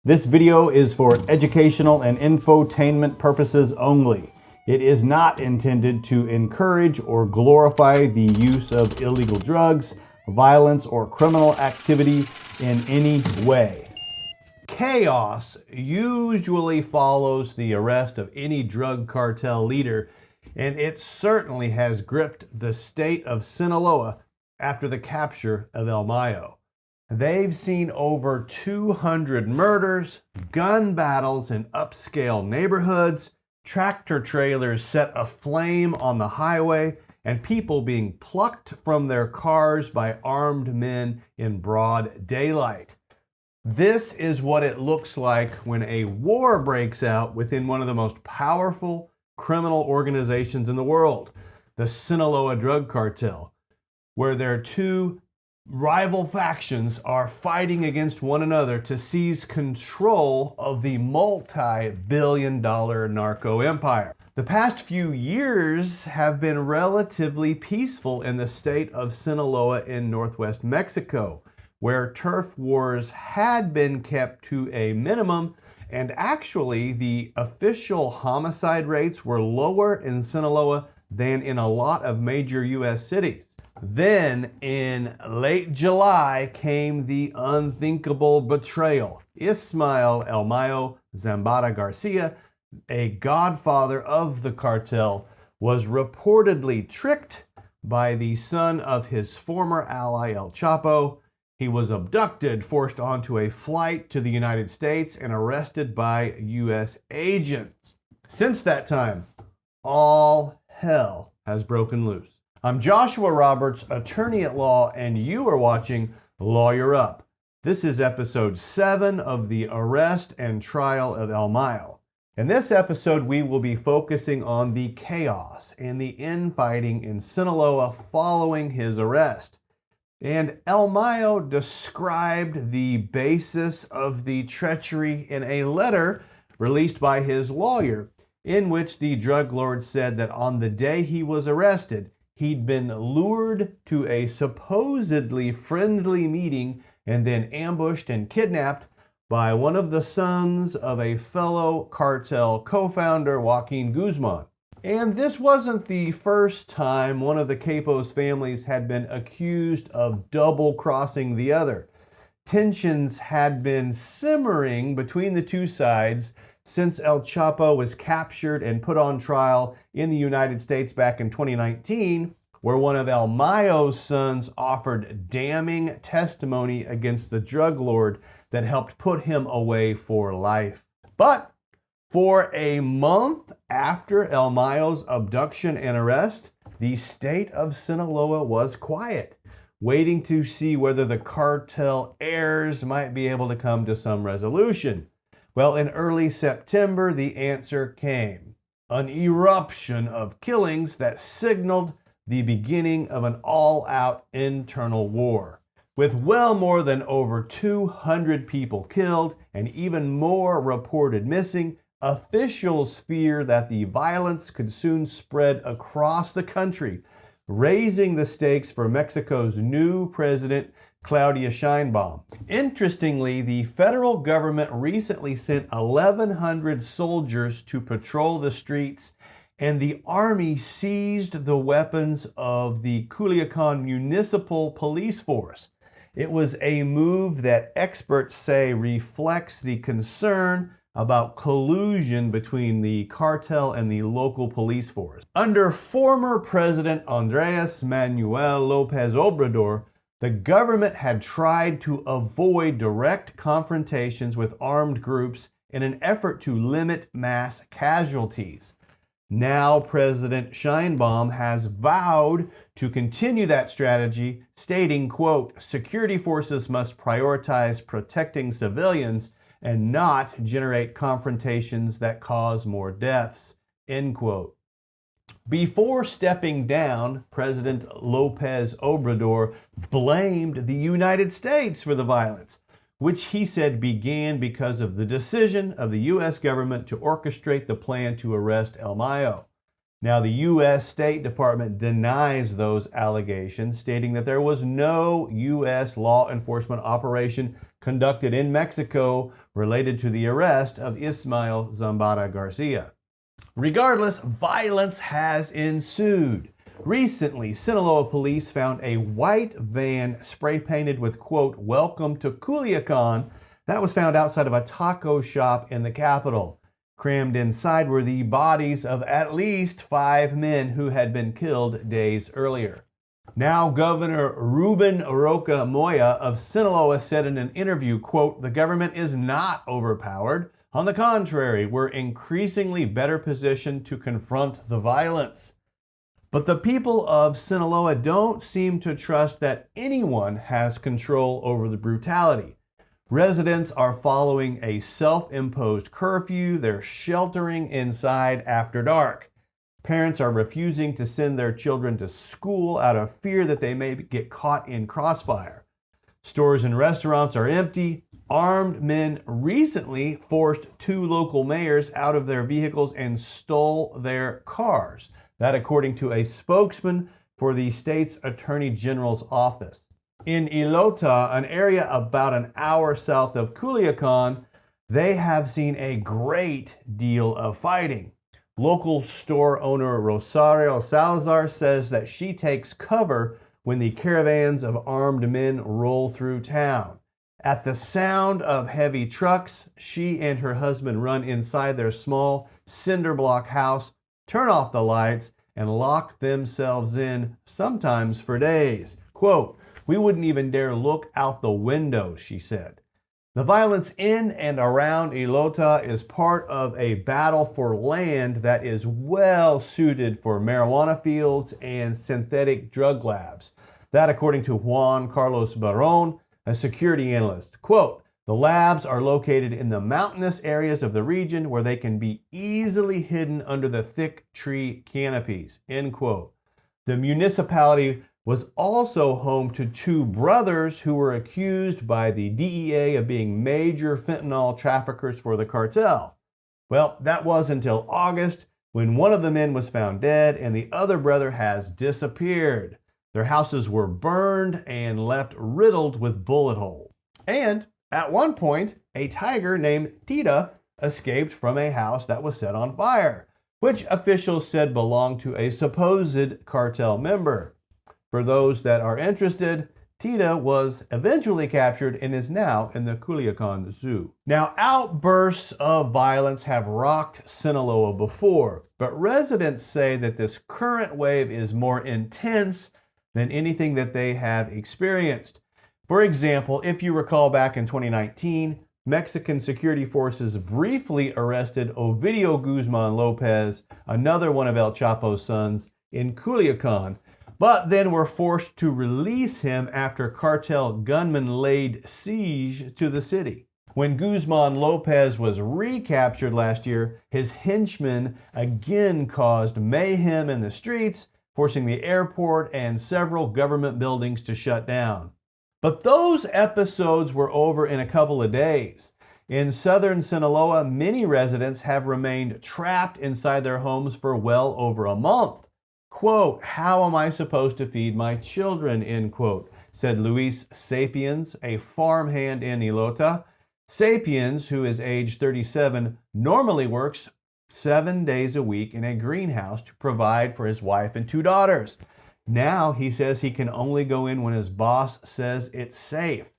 This video is for educational and infotainment purposes only. It is not intended to encourage or glorify the use of illegal drugs, violence, or criminal activity in any way. Chaos usually follows the arrest of any drug cartel leader, and it certainly has gripped the state of Sinaloa after the capture of El Mayo. They've seen over 200 murders, gun battles in upscale neighborhoods, tractor trailers set aflame on the highway, and people being plucked from their cars by armed men in broad daylight. This is what it looks like when a war breaks out within one of the most powerful criminal organizations in the world, the Sinaloa Drug Cartel, where their two rival factions are fighting against one another to seize control of the multi-billion-dollar narco empire. The past few years have been relatively peaceful in the state of Sinaloa in northwest Mexico, where turf wars had been kept to a minimum, and actually the official homicide rates were lower in Sinaloa than in a lot of major U.S. cities. Then, in late July, came the unthinkable betrayal. Ismael El Mayo Zambada Garcia, a godfather of the cartel, was reportedly tricked by the son of his former ally El Chapo. He was abducted, forced onto a flight to the United States, and arrested by U.S. agents. Since that time, all hell has broken loose. I'm Joshua Roberts, attorney at law, and you are watching Lawyer Up. This is episode 7 of the arrest and trial of El Mayo. In this episode, we will be focusing on the chaos and the infighting in Sinaloa following his arrest. And El Mayo described the basis of the treachery in a letter released by his lawyer, in which the drug lord said that on the day he was arrested, he'd been lured to a supposedly friendly meeting and then ambushed and kidnapped by one of the sons of a fellow cartel co-founder, Joaquin Guzman. And this wasn't the first time one of the Capos families had been accused of double-crossing the other. Tensions had been simmering between the two sides since El Chapo was captured and put on trial in the United States back in 2019, where one of El Mayo's sons offered damning testimony against the drug lord that helped put him away for life. But for a month after El Mayo's abduction and arrest, the state of Sinaloa was quiet, waiting to see whether the cartel heirs might be able to come to some resolution. Well, in early September, the answer came. An eruption of killings that signaled the beginning of an all-out internal war. With well more than over 200 people killed and even more reported missing, officials fear that the violence could soon spread across the country, raising the stakes for Mexico's new president, Claudia Sheinbaum. Interestingly, the federal government recently sent 1,100 soldiers to patrol the streets, and the army seized the weapons of the Culiacan Municipal Police Force. It was a move that experts say reflects the concern about collusion between the cartel and the local police force. Under former President Andrés Manuel López Obrador, the government had tried to avoid direct confrontations with armed groups in an effort to limit mass casualties. Now President Sheinbaum has vowed to continue that strategy, stating, quote, "Security forces must prioritize protecting civilians and not generate confrontations that cause more deaths," end quote. Before stepping down, President López Obrador blamed the United States for the violence, which he said began because of the decision of the U.S. government to orchestrate the plan to arrest El Mayo. Now, the U.S. State Department denies those allegations, stating that there was no U.S. law enforcement operation conducted in Mexico related to the arrest of Ismael Zambada Garcia. Regardless, violence has ensued. Recently, Sinaloa police found a white van spray painted with, quote, "Welcome to Culiacan," that was found outside of a taco shop in the capital. Crammed inside were the bodies of at least 5 men who had been killed days earlier. Now, Governor Ruben Roca Moya of Sinaloa said in an interview, quote, "The government is not overpowered. On the contrary, we're increasingly better positioned to confront the violence." But the people of Sinaloa don't seem to trust that anyone has control over the brutality. Residents are following a self-imposed curfew. They're sheltering inside after dark. Parents are refusing to send their children to school out of fear that they may get caught in crossfire. Stores and restaurants are empty. Armed men recently forced 2 local mayors out of their vehicles and stole their cars. That according to a spokesman for the state's attorney general's office. In Ilota, an area about an hour south of Culiacan, they have seen a great deal of fighting. Local store owner Rosario Salazar says that she takes cover when the caravans of armed men roll through town. At the sound of heavy trucks, she and her husband run inside their small cinder block house, turn off the lights, and lock themselves in, sometimes for days. Quote, "We wouldn't even dare look out the window," she said. The violence in and around Ilota is part of a battle for land that is well suited for marijuana fields and synthetic drug labs. That according to Juan Carlos Barron, a security analyst. Quote, "The labs are located in the mountainous areas of the region where they can be easily hidden under the thick tree canopies," end quote. The municipality was also home to 2 brothers who were accused by the DEA of being major fentanyl traffickers for the cartel. Well, that was until August when one of the men was found dead and the other brother has disappeared. Their houses were burned and left riddled with bullet holes. And at one point, a tiger named Tita escaped from a house that was set on fire, which officials said belonged to a supposed cartel member. For those that are interested, Tita was eventually captured and is now in the Culiacan Zoo. Now, outbursts of violence have rocked Sinaloa before, but residents say that this current wave is more intense than anything that they have experienced. For example, if you recall back in 2019, Mexican security forces briefly arrested Ovidio Guzman Lopez, another one of El Chapo's sons, in Culiacan, but then were forced to release him after cartel gunmen laid siege to the city. When Guzman Lopez was recaptured last year, his henchmen again caused mayhem in the streets, forcing the airport and several government buildings to shut down. But those episodes were over in a couple of days. In southern Sinaloa, many residents have remained trapped inside their homes for well over a month. Quote, "How am I supposed to feed my children?" end quote, said Luis Sapiens, a farmhand in Ilota. Sapiens, who is age 37, normally works 7 days a week in a greenhouse to provide for his wife and 2 daughters. Now he says he can only go in when his boss says it's safe.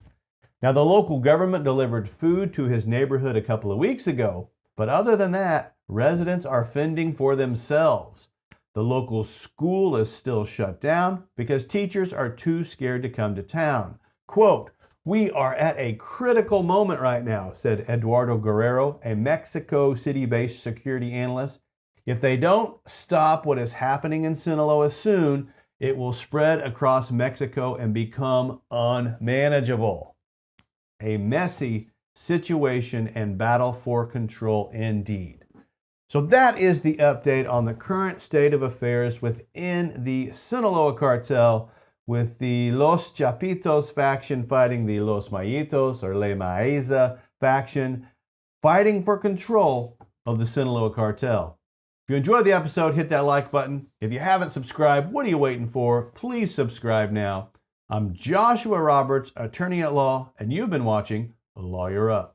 Now, the local government delivered food to his neighborhood a couple of weeks ago, but other than that, residents are fending for themselves. The local school is still shut down because teachers are too scared to come to town. Quote, "We are at a critical moment right now," said Eduardo Guerrero, a Mexico City-based security analyst. "If they don't stop what is happening in Sinaloa soon, it will spread across Mexico and become unmanageable." A messy situation and battle for control indeed. So that is the update on the current state of affairs within the Sinaloa cartel, with the Los Chapitos faction fighting the Los Mayitos or Le Maiza faction, fighting for control of the Sinaloa cartel. If you enjoyed the episode, hit that like button. If you haven't subscribed, what are you waiting for? Please subscribe now. I'm Joshua Roberts, attorney at law, and you've been watching Lawyer Up.